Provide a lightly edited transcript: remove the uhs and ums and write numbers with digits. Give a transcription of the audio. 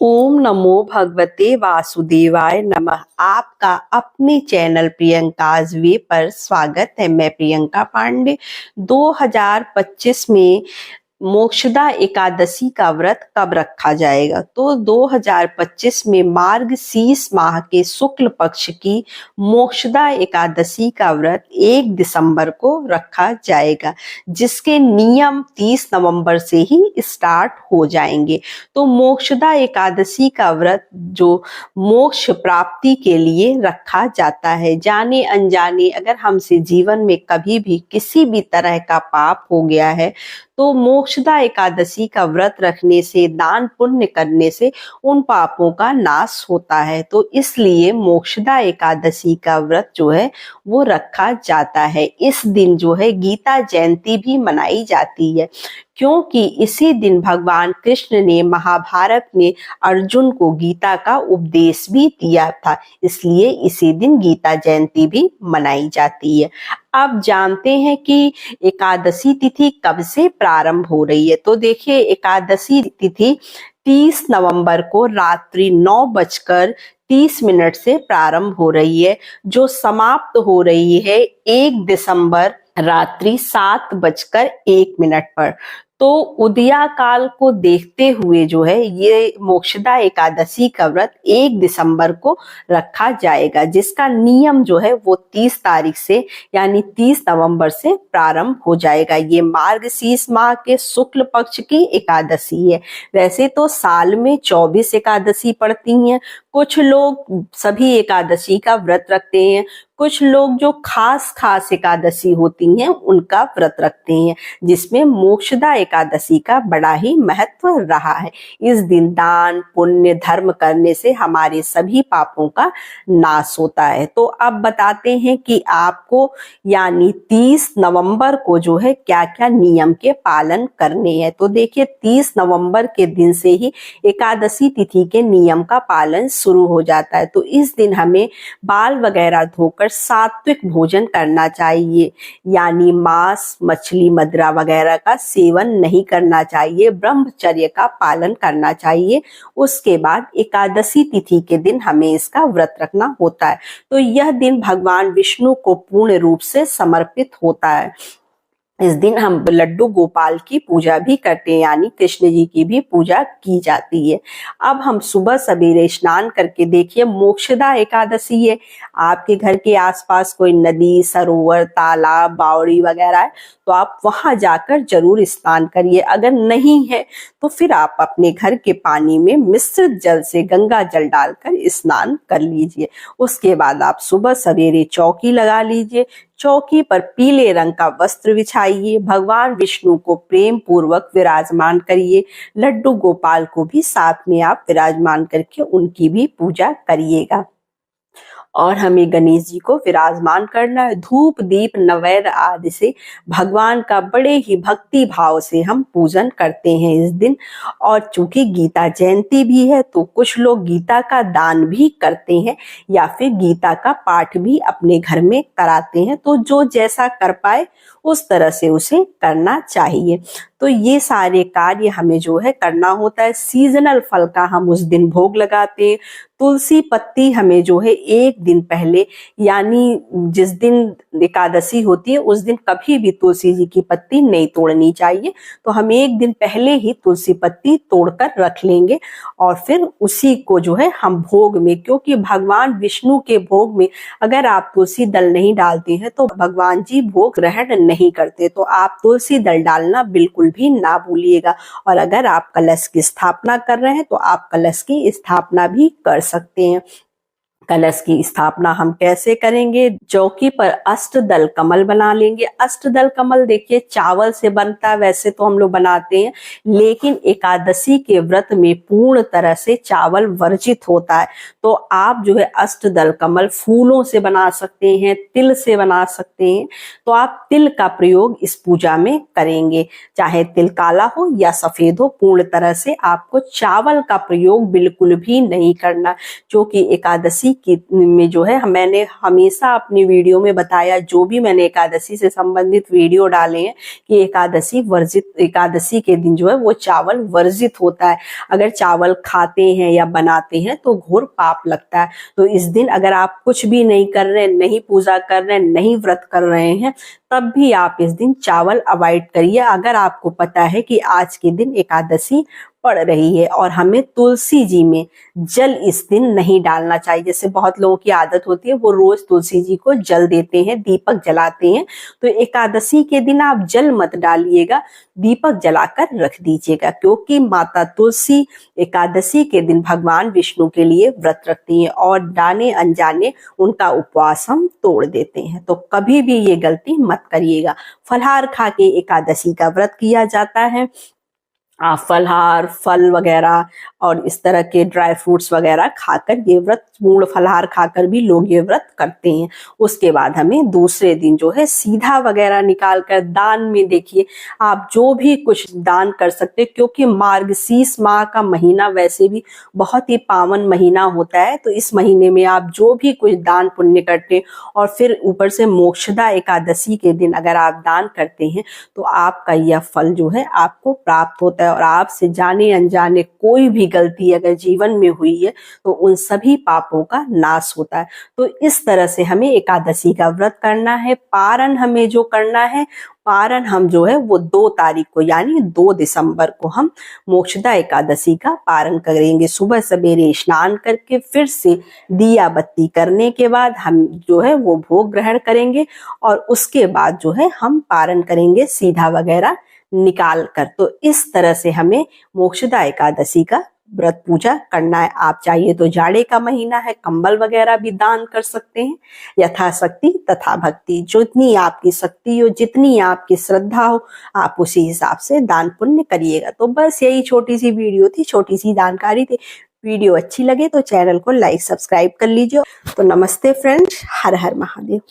ओम नमो भगवते वासुदेवाय नमः। आपका अपने चैनल प्रियंकाज़ वे पर स्वागत है। मैं प्रियंका पांडे। 2025 में मोक्षदा एकादशी का व्रत कब रखा जाएगा? तो 2025 में मार्गशीर्ष माह के शुक्ल पक्ष की मोक्षदा एकादशी का व्रत 1 दिसंबर को रखा जाएगा, जिसके नियम 30 नवंबर से ही स्टार्ट हो जाएंगे। तो मोक्षदा एकादशी का व्रत जो मोक्ष प्राप्ति के लिए रखा जाता है। जाने अनजाने अगर हमसे जीवन में कभी भी किसी भी तरह का पाप हो गया है तो मोक्षदा एकादशी का व्रत रखने से, दान पुण्य करने से उन पापों का नाश होता है। तो इसलिए मोक्षदा एकादशी का व्रत जो है वो रखा जाता है। इस दिन जो है गीता जयंती भी मनाई जाती है, क्योंकि इसी दिन भगवान कृष्ण ने महाभारत में अर्जुन को गीता का उपदेश भी दिया था, इसलिए इसी दिन गीता जयंती भी मनाई जाती है। अब जानते हैं कि एकादशी तिथि कब से प्रारंभ हो रही है। तो देखिए, एकादशी तिथि 30 नवंबर को रात्रि 9:30 से प्रारंभ हो रही है, जो समाप्त हो रही है 1 दिसंबर रात्रि 7:01 पर। तो उदया काल को देखते हुए जो है ये मोक्षदा एकादशी का व्रत 1 दिसंबर को रखा जाएगा, जिसका नियम जो है वो 30 तारीख से यानी 30 नवंबर से प्रारंभ हो जाएगा। ये मार्गशीर्ष माह के शुक्ल पक्ष की एकादशी है। वैसे तो साल में 24 एकादशी पड़ती हैं। कुछ लोग सभी एकादशी का व्रत रखते हैं, कुछ लोग जो खास एकादशी होती हैं उनका व्रत रखते हैं, जिसमें मोक्षदा एकादशी का बड़ा ही महत्व रहा है। इस दिन दान पुण्य धर्म करने से हमारे सभी पापों का नाश होता है। तो अब बताते हैं कि आपको यानी 30 नवंबर को जो है क्या क्या नियम के पालन करने हैं। तो देखिए, 30 नवंबर के दिन से ही एकादशी तिथि के नियम का पालन शुरू हो जाता है। तो इस दिन हमें बाल वगैरह धोकर सात्विक भोजन करना चाहिए, यानी मांस मछली मदिरा वगैरह का सेवन नहीं करना चाहिए, ब्रह्मचर्य का पालन करना चाहिए। उसके बाद एकादशी तिथि के दिन हमें इसका व्रत रखना होता है। तो यह दिन भगवान विष्णु को पूर्ण रूप से समर्पित होता है। इस दिन हम लड्डू गोपाल की पूजा भी करते हैं, यानी कृष्ण जी की भी पूजा की जाती है। अब हम सुबह सवेरे स्नान करके, देखिए मोक्षदा एकादशी है, आपके घर के आसपास कोई नदी सरोवर तालाब बावड़ी वगैरह है तो आप वहां जाकर जरूर स्नान करिए। अगर नहीं है तो फिर आप अपने घर के पानी में मिश्रित जल से गंगा जल डालकर स्नान कर लीजिए। उसके बाद आप सुबह सवेरे चौकी लगा लीजिए। चौकी पर पीले रंग का वस्त्र बिछाइए, भगवान विष्णु को प्रेम पूर्वक विराजमान करिए। लड्डू गोपाल को भी साथ में आप विराजमान करके उनकी भी पूजा करिएगा। और हमें गणेश जी को विराजमान करना है। धूप दीप नैवेद्य आदि से भगवान का बड़े ही भक्ति भाव से हम पूजन करते हैं इस दिन। और चूंकि गीता जयंती भी है तो कुछ लोग गीता का दान भी करते हैं या फिर गीता का पाठ भी अपने घर में कराते हैं। तो जो जैसा कर पाए उस तरह से उसे करना चाहिए। तो ये सारे कार्य हमें जो है करना होता है। सीजनल फल का हम उस दिन भोग लगाते हैं। तुलसी पत्ती हमें जो है 1 दिन पहले, यानी जिस दिन एकादशी होती है उस दिन कभी भी तुलसी जी की पत्ती नहीं तोड़नी चाहिए। तो हम 1 दिन पहले ही तुलसी पत्ती तोड़कर रख लेंगे और फिर उसी को जो है हम भोग में, क्योंकि भगवान विष्णु के भोग में अगर आप तुलसी दल नहीं डालते हैं तो भगवान जी भोग ग्रहण नहीं करते। तो आप तुलसी दल डालना बिल्कुल भी ना भूलिएगा। और अगर आप कलश की स्थापना कर रहे हैं तो आप कलश की स्थापना भी कर सकते हैं। कलश की स्थापना हम कैसे करेंगे? चौकी पर अष्टदल कमल बना लेंगे। अष्टदल कमल देखिए चावल से बनता है, वैसे तो हम लोग बनाते हैं, लेकिन एकादशी के व्रत में पूर्ण तरह से चावल वर्जित होता है। तो आप जो है अष्टदल कमल फूलों से बना सकते हैं, तिल से बना सकते हैं। तो आप तिल का प्रयोग इस पूजा में करेंगे, चाहे तिल काला हो या सफेद हो। पूर्ण तरह से आपको चावल का प्रयोग बिल्कुल भी नहीं करना, क्योंकि एकादशी में जो है मैंने हमेशा अपनी वीडियो में बताया, जो भी मैंने एकादशी से संबंधित वीडियो डाले हैं, कि एकादशी के दिन जो है वो चावल वर्जित होता है। अगर चावल खाते हैं या बनाते हैं तो घोर पाप लगता है। तो इस दिन अगर आप कुछ भी नहीं कर रहे, नहीं पूजा कर रहे, नहीं व्रत कर रहे हैं, तब भी आप इस दिन चावल अवॉइड करिए। अगर आपको पता है कि आज के दिन एकादशी पड़ रही है और हमें तुलसी जी में जल इस दिन नहीं डालना चाहिए। जैसे बहुत लोगों की आदत होती है, वो रोज तुलसी जी को जल देते हैं, दीपक जलाते हैं। तो एकादशी के दिन आप जल मत डालिएगा, दीपक जलाकर रख दीजिएगा, क्योंकि माता तुलसी एकादशी के दिन भगवान विष्णु के लिए व्रत रखती हैं और जाने अनजाने उनका उपवास हम तोड़ देते हैं। तो कभी भी ये गलती मत करिएगा। फलाहार खा के एकादशी का व्रत किया जाता है। फलाहार, फल वगैरह और इस तरह के ड्राई फ्रूट्स वगैरह खाकर ये व्रत, मूल फलाहार खाकर भी लोग ये व्रत करते हैं। उसके बाद हमें दूसरे दिन जो है सीधा वगैरह निकाल कर दान में, देखिए आप जो भी कुछ दान कर सकते हैं, क्योंकि मार्गशीर्ष माह का महीना वैसे भी बहुत ही पावन महीना होता है। तो इस महीने में आप जो भी कुछ दान पुण्य करते और फिर ऊपर से मोक्षदा एकादशी के दिन अगर आप दान करते हैं तो आपका यह फल जो है आपको प्राप्त होता है। और आपसे जाने अनजाने कोई भी गलती अगर जीवन में हुई है तो उन सभी पापों का नाश होता है। तो इस तरह से हमें एकादशी का व्रत करना है। पारण हमें जो करना है, पारण हम जो है वो 2 तारीख को यानी 2 दिसंबर को हम मोक्षदा एकादशी का पारण करेंगे। सुबह सवेरे स्नान करके फिर से दिया बत्ती करने के बाद हम जो है वो भोग ग्रहण करेंगे और उसके बाद जो है हम पारण करेंगे सीधा वगैरह निकाल कर। तो इस तरह से हमें मोक्षदा एकादशी का व्रत पूजा करना है। आप चाहिए तो जाड़े का महीना है, कंबल वगैरह भी दान कर सकते हैं। यथाशक्ति तथा भक्ति, जितनी आपकी शक्ति हो, जितनी आपकी श्रद्धा हो, आप उसी हिसाब से दान पुण्य करिएगा। तो बस यही छोटी सी वीडियो थी, छोटी सी जानकारी थी। वीडियो अच्छी लगे तो चैनल को लाइक सब्सक्राइब कर लीजिए। तो नमस्ते फ्रेंड्स, हर हर महादेव।